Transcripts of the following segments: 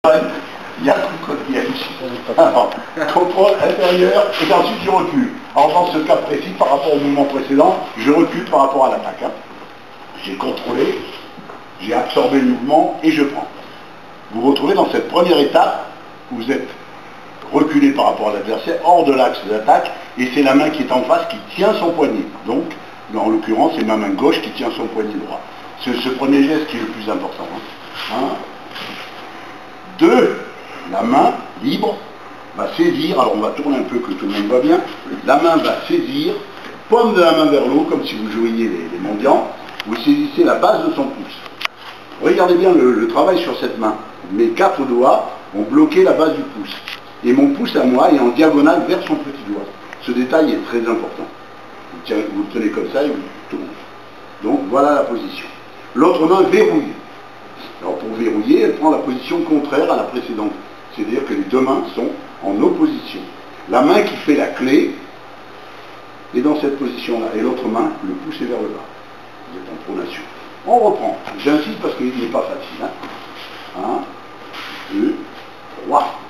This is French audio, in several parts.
Il y a le piège. Alors, contrôle intérieur et ensuite je recule. Alors dans ce cas précis, par rapport au mouvement précédent, je recule par rapport à l'attaque. J'ai contrôlé, j'ai absorbé le mouvement et je prends. Vous vous retrouvez dans cette première étape où vous êtes reculé par rapport à l'adversaire, hors de l'axe d'attaque, et c'est la main qui est en face qui tient son poignet. Donc, en l'occurrence, c'est ma main gauche qui tient son poignet droit. C'est ce premier geste qui est le plus important. Deux, la main libre va saisir, alors on va tourner un peu que tout le monde va bien, la main va saisir, paume de la main vers l'eau, comme si vous jouiez les mendiants, vous saisissez la base de son pouce. Regardez bien le travail sur cette main. Mes 4 doigts ont bloqué la base du pouce. Et mon pouce à moi est en diagonale vers son petit doigt. Ce détail est très important. Vous le tenez comme ça et vous tournez. Donc voilà la position. L'autre main verrouille. Alors pour verrouiller, elle prend la position contraire à la précédente. C'est-à-dire que les deux mains sont en opposition. La main qui fait la clé est dans cette position-là. Et l'autre main, le pouce est vers le bas. Vous êtes en pronation. On reprend. J'insiste parce qu'il n'est pas facile. 1, 2, 3.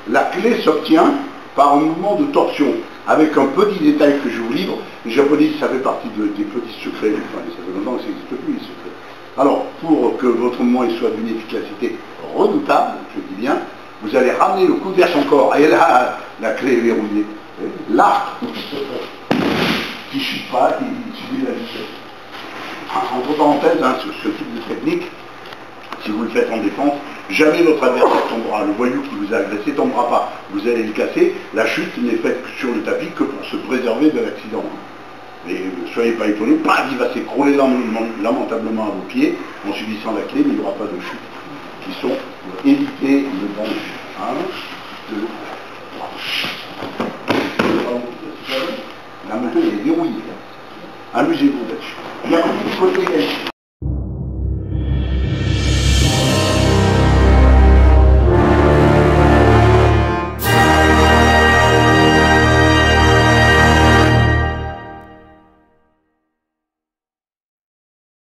La clé s'obtient par un mouvement de torsion, avec un petit détail que je vous livre. Les Japonais, ça fait partie des petits secrets. Enfin, ça fait longtemps que ça n'existe plus, les secrets. Alors, pour que votre mouvement soit d'une efficacité redoutable, je dis bien, vous allez ramener le coude vers son corps. Et là, la clé est verrouillée. Là, qui ne chute pas, qui subit la vitesse. Entre parenthèses, ce type de technique, si vous le faites en défense, jamais votre adversaire tombera. Le voyou qui vous a agressé ne tombera pas. Vous allez le casser. La chute n'est faite sur le tapis que pour se préserver de l'accident. Mais ne soyez pas étonnés, il va s'écrouler lamentablement à vos pieds en subissant la clé, mais il n'y aura pas de chute. Qui sont pour éviter le danger. 1, 2, 3. La main est verrouillée. Amusez-vous là-dessus. Il y a un côté